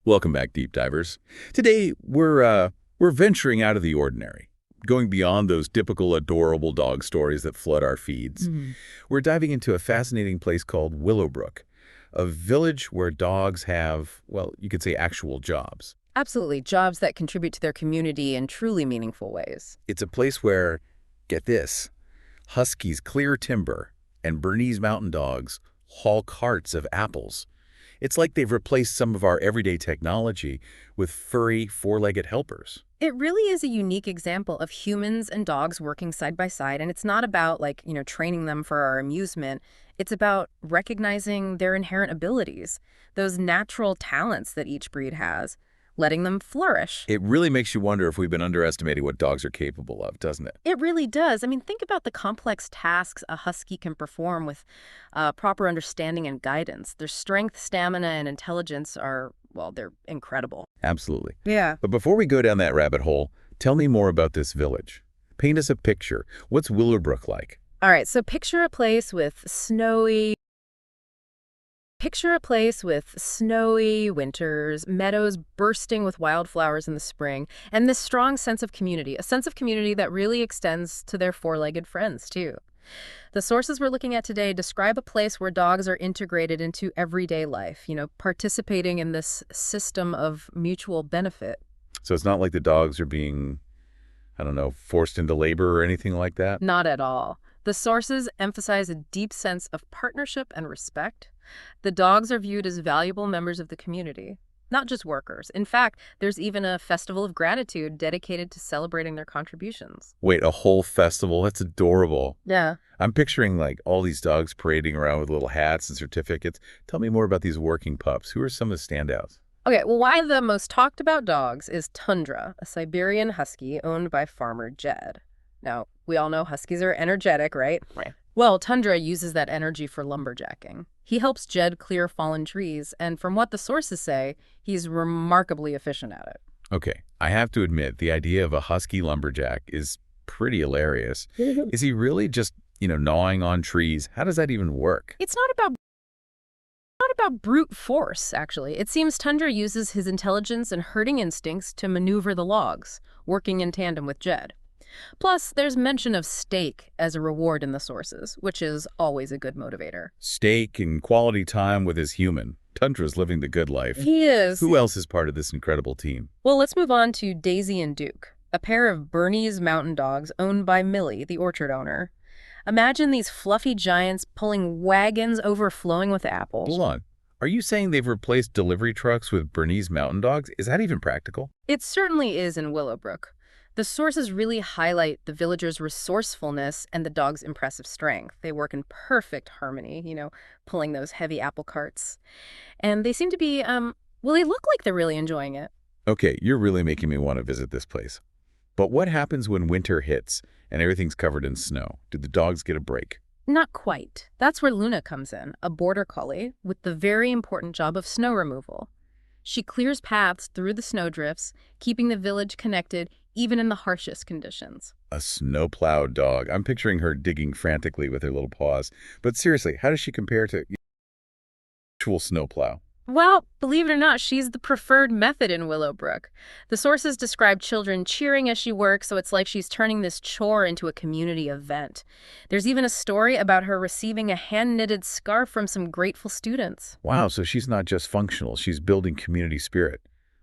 Welcome back, deep divers. Today we're venturing out of the ordinary, going beyond those typical adorable dog stories that flood our feeds. Mhm. We're diving into a fascinating place called Willowbrook, a village where dogs have, well, you could say actual jobs. Absolutely. Jobs that contribute to their community in truly meaningful ways. It's a place where, get this, huskies clear timber and Bernese mountain dogs haul carts of apples. It's like they've replaced some of our everyday technology with furry, four-legged helpers. It really is a unique example of humans and dogs working side by side, and it's not about training them for our amusement. It's about recognizing their inherent abilities, those natural talents that each breed has, letting them flourish. It really makes you wonder if we've been underestimating what dogs are capable of, doesn't it? It really does. I mean, think about the complex tasks a husky can perform with proper understanding and guidance. Their strength, stamina, and intelligence are, well, they're incredible. Absolutely. Yeah. But before we go down that rabbit hole, tell me more about this village. Paint us a picture. What's Willowbrook like? All right, so picture a place with snowy winters, meadows bursting with wildflowers in the spring, and this strong sense of community, a sense of community that really extends to their four-legged friends, too. The sources we're looking at today describe a place where dogs are integrated into everyday life, participating in this system of mutual benefit. So it's not like the dogs are being, I don't know, forced into labor or anything like that? Not at all. The sources emphasize a deep sense of partnership and respect. The dogs are viewed as valuable members of the community, not just workers. In fact, there's even a festival of gratitude dedicated to celebrating their contributions. Wait, a whole festival? That's adorable. Yeah. I'm picturing like all these dogs parading around with little hats and certificates. Tell me more about these working pups. Who are some of the standouts? Okay, well, one of the most talked about dogs is Tundra, a Siberian husky owned by farmer Jed. Now, we all know huskies are energetic, right? Right. Well, Tundra uses that energy for lumberjacking. He helps Jed clear fallen trees, and from what the sources say, he's remarkably efficient at it. Okay, I have to admit, the idea of a husky lumberjack is pretty hilarious. Is he really just, gnawing on trees? How does that even work? It's not about brute force, actually. It seems Tundra uses his intelligence and herding instincts to maneuver the logs, working in tandem with Jed. Plus, there's mention of steak as a reward in the sources, which is always a good motivator. Steak and quality time with his human. Tundra's living the good life. He is. Who else is part of this incredible team? Well, let's move on to Daisy and Duke, a pair of Bernese mountain dogs owned by Millie, the orchard owner. Imagine these fluffy giants pulling wagons overflowing with apples. Hold on. Are you saying they've replaced delivery trucks with Bernese mountain dogs? Is that even practical? It certainly is in Willowbrook. The sources really highlight the villagers' resourcefulness and the dog's impressive strength. They work in perfect harmony, pulling those heavy apple carts. And they seem to be, they look like they're really enjoying it. Okay, you're really making me want to visit this place. But what happens when winter hits and everything's covered in snow? Do the dogs get a break? Not quite. That's where Luna comes in, a border collie with the very important job of snow removal. She clears paths through the snowdrifts, keeping the village connected even in the harshest conditions. A snowplow dog. I'm picturing her digging frantically with her little paws. But seriously, how does she compare to actual snowplow? Well, believe it or not, she's the preferred method in Willowbrook. The sources describe children cheering as she works, so it's like she's turning this chore into a community event. There's even a story about her receiving a hand-knitted scarf from some grateful students. Wow, so she's not just functional, she's building community spirit.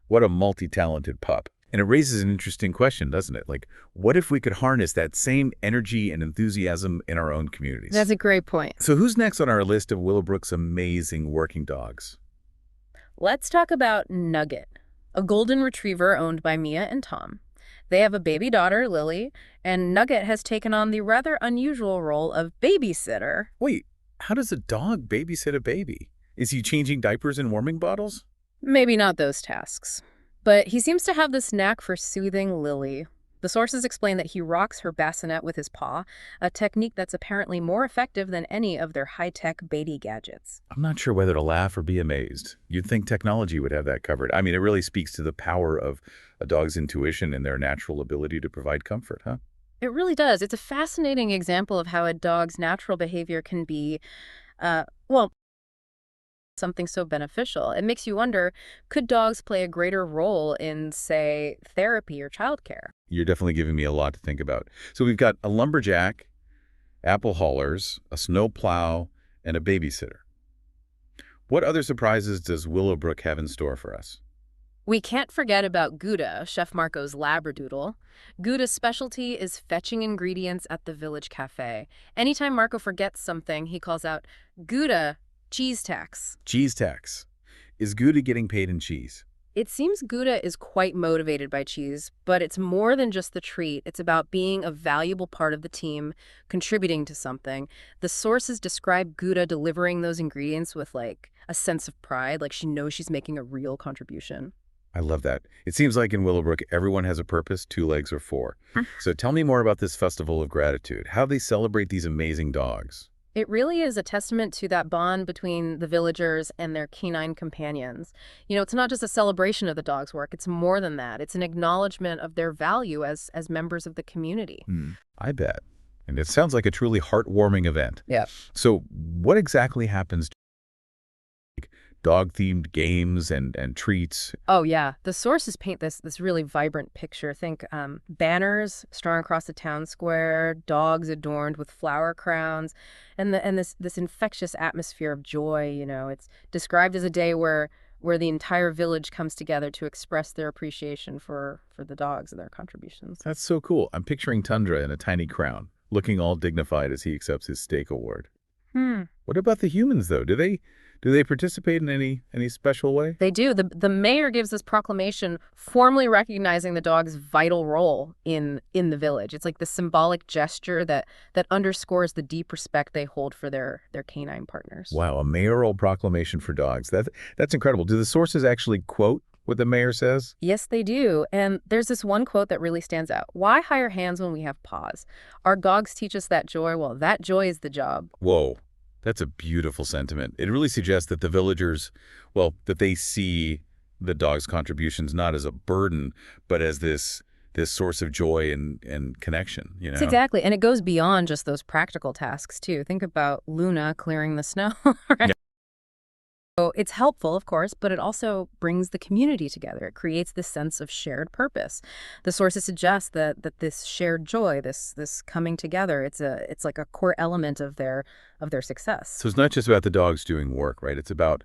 What a multi-talented pup. And it raises an interesting question, doesn't it? Like, what if we could harness that same energy and enthusiasm in our own communities? That's a great point. So who's next on our list of Willowbrook's amazing working dogs? Let's talk about Nugget, a golden retriever owned by Mia and Tom. They have a baby daughter, Lily, and Nugget has taken on the rather unusual role of babysitter. Wait, how does a dog babysit a baby? Is he changing diapers and warming bottles? Maybe not those tasks. But he seems to have this knack for soothing Lily. The sources explain that he rocks her bassinet with his paw, a technique that's apparently more effective than any of their high-tech baby gadgets. I'm not sure whether to laugh or be amazed. You'd think technology would have that covered. I mean, it really speaks to the power of a dog's intuition and their natural ability to provide comfort, huh? It really does. It's a fascinating example of how a dog's natural behavior can be, well, Something so beneficial. It makes you wonder, could dogs play a greater role in, say, therapy or childcare? You're definitely giving me a lot to think about. So we've got a lumberjack, apple haulers, a snowplow, and a babysitter. What other surprises does Willowbrook have in store for us? We can't forget about Gouda, Chef Marco's Labradoodle. Gouda's specialty is fetching ingredients at the village cafe. Anytime Marco forgets something, he calls out, Gouda, cheese tax. Cheese tax. Is Gouda getting paid in cheese? It seems Gouda is quite motivated by cheese, but it's more than just the treat. It's about being a valuable part of the team, contributing to something. The sources describe Gouda delivering those ingredients with, like, a sense of pride, like she knows she's making a real contribution. I love that. It seems like in Willowbrook, everyone has a purpose, 2 legs or 4. So tell me more about this festival of gratitude, how they celebrate these amazing dogs. It really is a testament to that bond between the villagers and their canine companions. It's not just a celebration of the dog's work, it's more than that. It's an acknowledgement of their value as members of the community. I bet. And it sounds like a truly heartwarming event. Yeah. So what exactly happens to dog-themed games and treats? Oh, yeah. The sources paint this really vibrant picture. Think banners strung across the town square, dogs adorned with flower crowns, and this infectious atmosphere of joy. It's described as a day where the entire village comes together to express their appreciation for the dogs and their contributions. That's so cool. I'm picturing Tundra in a tiny crown, looking all dignified as he accepts his steak award. What about the humans, though? Do they participate in any special way? They do. The mayor gives this proclamation formally recognizing the dog's vital role in the village. It's like the symbolic gesture that underscores the deep respect they hold for their canine partners. Wow, a mayoral proclamation for dogs. That's incredible. Do the sources actually quote what the mayor says? Yes, they do. And there's this one quote that really stands out. Why hire hands when we have paws? Our dogs teach us that joy. Well, that joy is the job. Whoa, that's a beautiful sentiment. It really suggests that the villagers, well, that they see the dog's contributions not as a burden, but as this source of joy and connection, It's exactly. And it goes beyond just those practical tasks, too. Think about Luna clearing the snow, right? Yeah. So it's helpful, of course, but it also brings the community together. It creates this sense of shared purpose. The sources suggest that this shared joy, this coming together, it's like a core element of their success. So it's not just about the dogs doing work, right? It's about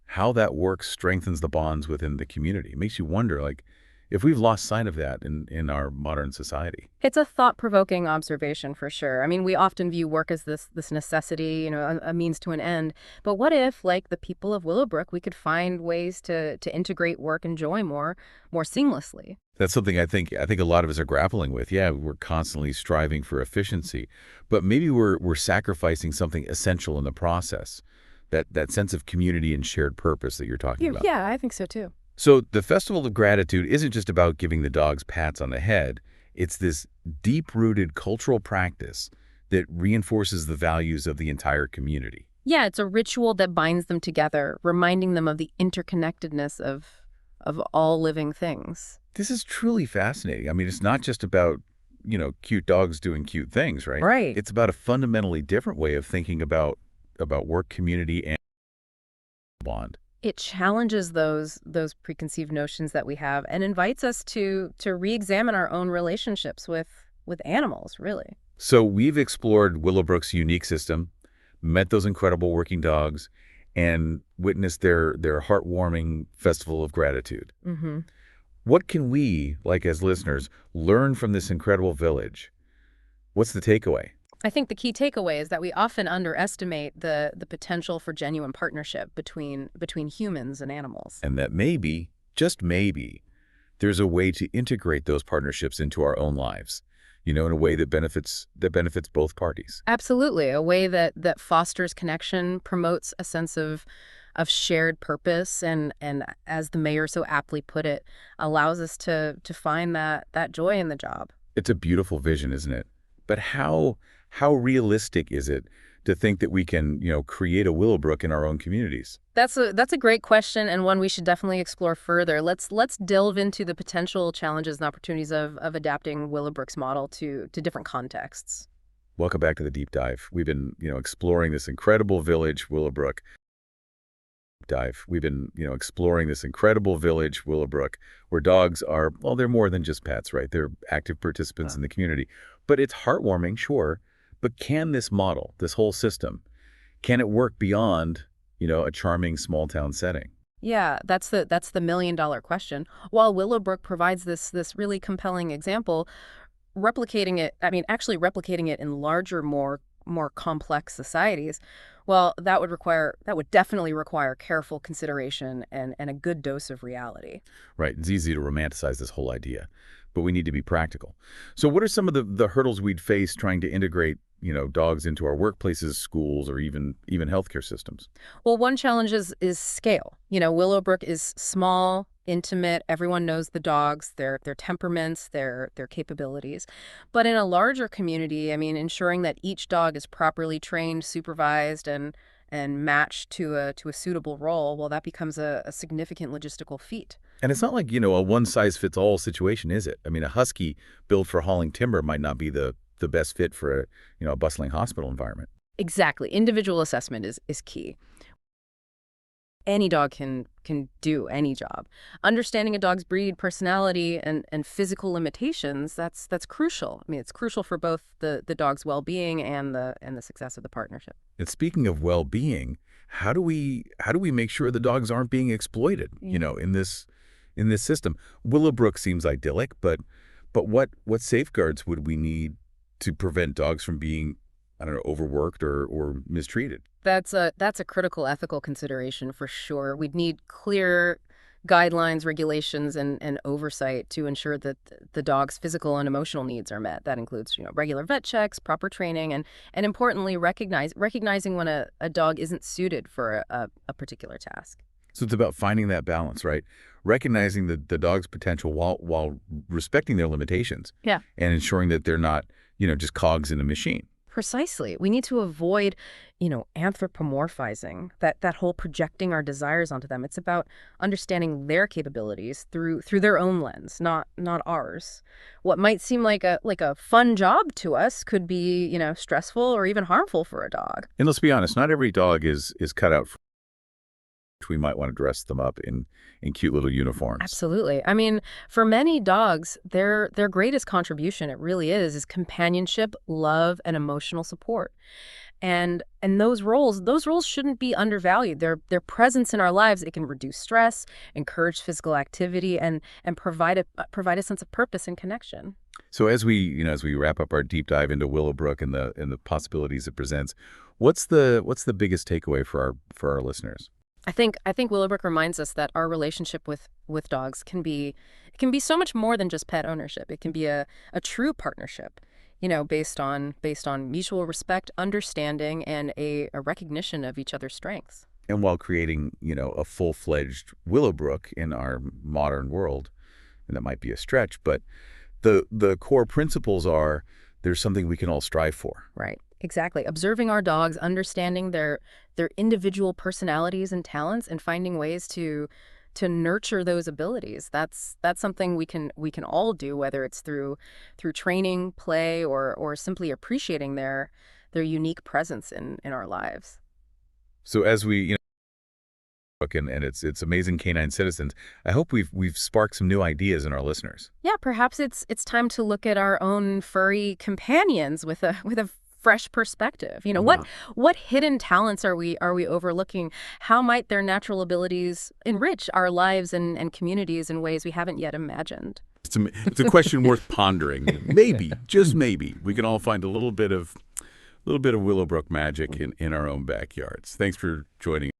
how that work strengthens the bonds within the community. It makes you wonder, like, if we've lost sight of that in our modern society. It's a thought-provoking observation for sure. I mean, we often view work as this necessity, a means to an end. But what if, like the people of Willowbrook, we could find ways to integrate work and joy more seamlessly? That's something I think a lot of us are grappling with. Yeah, we're constantly striving for efficiency, but maybe we're sacrificing something essential in the process. That sense of community and shared purpose that you're talking about. Yeah, I think so too. So the Festival of Gratitude isn't just about giving the dogs pats on the head. It's this deep-rooted cultural practice that reinforces the values of the entire community. Yeah, it's a ritual that binds them together, reminding them of the interconnectedness of all living things. This is truly fascinating. I mean, it's not just about, cute dogs doing cute things, right? Right. It's about a fundamentally different way of thinking about work, community, and bond. It challenges those preconceived notions that we have and invites us to re-examine our own relationships with animals, really. So we've explored Willowbrook's unique system, met those incredible working dogs, and witnessed their heartwarming festival of gratitude. Mm-hmm. What can we, like as listeners, learn from this incredible village? What's the takeaway? I think the key takeaway is that we often underestimate the potential for genuine partnership between humans and animals. And that maybe, just maybe, there's a way to integrate those partnerships into our own lives, in a way that benefits both parties. Absolutely. A way that fosters connection, promotes a sense of shared purpose, and as the mayor so aptly put it, allows us to find that joy in the job. It's a beautiful vision, isn't it? But how realistic is it to think that we can, create a Willowbrook in our own communities? That's a great question, and one we should definitely explore further. Let's delve into the potential challenges and opportunities of adapting Willowbrook's model to different contexts. Welcome back to the deep dive. We've been, exploring this incredible village, Willowbrook, dive. We've been, exploring this incredible village, Willowbrook, where dogs are, well, they're more than just pets, right? They're active participants in the community. But it's heartwarming, sure. But can this model, this whole system, can it work beyond, a charming small town setting? Yeah, that's the million-dollar question. While Willowbrook provides this really compelling example, actually replicating it in larger, more complex societies, well, that would definitely require careful consideration and a good dose of reality. Right. It's easy to romanticize this whole idea, but we need to be practical. So what are some of the hurdles we'd face trying to integrate, dogs into our workplaces, schools, or even healthcare systems? Well, one challenge is scale. Willowbrook is small, intimate. Everyone knows the dogs, their temperaments, their capabilities. But in a larger community, ensuring that each dog is properly trained, supervised, and matched to a suitable role, well, that becomes a significant logistical feat. And it's not like, a one-size-fits-all situation, is it? I mean, a husky built for hauling timber might not be the best fit for a bustling hospital environment. Exactly. Individual assessment is key. Any dog can do any job. Understanding a dog's breed, personality, and physical limitations, that's crucial. It's crucial for both the dog's well-being and the success of the partnership. And speaking of well-being, how do we make sure the dogs aren't being exploited, in this system? Willowbrook seems idyllic, but what safeguards would we need to prevent dogs from being, I don't know, overworked or mistreated? That's a critical ethical consideration for sure. We'd need clear guidelines, regulations, and oversight to ensure that the dog's physical and emotional needs are met. That includes, regular vet checks, proper training, and importantly, recognizing when a dog isn't suited for a particular task. So it's about finding that balance, right? Recognizing the dog's potential while respecting their limitations Yeah. and ensuring that they're not, just cogs in a machine. Precisely. We need to avoid, anthropomorphizing, that whole projecting our desires onto them. It's about understanding their capabilities through their own lens, not ours. What might seem like a fun job to us could be, stressful or even harmful for a dog. And let's be honest, not every dog is cut out for we might want to dress them up in cute little uniforms. Absolutely. For many dogs, their greatest contribution, it really is companionship, love, and emotional support. And those roles shouldn't be undervalued. Their presence in our lives, it can reduce stress, encourage physical activity, and provide a sense of purpose and connection. So as we wrap up our deep dive into Willowbrook and the possibilities it presents, what's the biggest takeaway for our listeners? I think Willowbrook reminds us that our relationship with dogs can be so much more than just pet ownership. It can be a true partnership, based on mutual respect, understanding, and a recognition of each other's strengths. And while creating, a full-fledged Willowbrook in our modern world, and that might be a stretch, but the core principles are there's something we can all strive for. Right. Exactly. Observing our dogs, understanding their individual personalities and talents, and finding ways to nurture those abilities. That's something we can all do, whether it's through training, play, or simply appreciating their unique presence in our lives. So as we, look and it's amazing canine citizens, I hope we've sparked some new ideas in our listeners. Yeah, perhaps it's time to look at our own furry companions with a fresh perspective. What Wow. what hidden talents are we overlooking? How might their natural abilities enrich our lives and communities in ways we haven't yet imagined? It's a question worth pondering. Maybe, just maybe, we can all find a little bit of Willowbrook magic in our own backyards. Thanks for joining.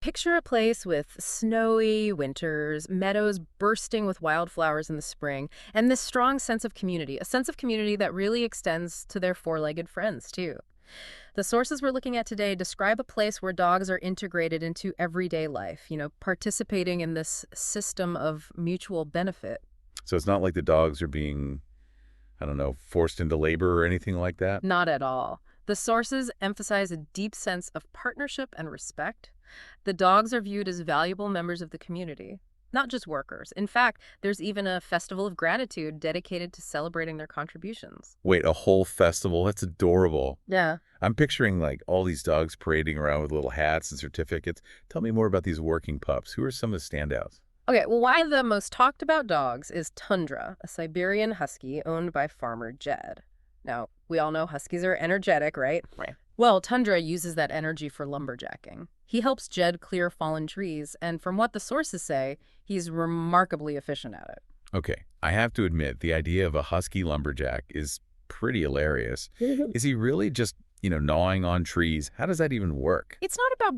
Picture a place with snowy winters, meadows bursting with wildflowers in the spring, and this strong sense of community, a sense of community that really extends to their four-legged friends, too. The sources we're looking at today describe a place where dogs are integrated into everyday life, participating in this system of mutual benefit. So it's not like the dogs are being, I don't know, forced into labor or anything like that? Not at all. The sources emphasize a deep sense of partnership and respect. The dogs are viewed as valuable members of the community, not just workers. In fact, there's even a festival of gratitude dedicated to celebrating their contributions. Wait, a whole festival? That's adorable. Yeah. I'm picturing like all these dogs parading around with little hats and certificates. Tell me more about these working pups. Who are some of the standouts? Okay, well, one of the most talked about dogs is Tundra, a Siberian husky owned by farmer Jed. Now, we all know huskies are energetic, right? Right. Well, Tundra uses that energy for lumberjacking. He helps Jed clear fallen trees, and from what the sources say, he's remarkably efficient at it. Okay, I have to admit, the idea of a husky lumberjack is pretty hilarious. Is he really just, gnawing on trees? How does that even work? It's not about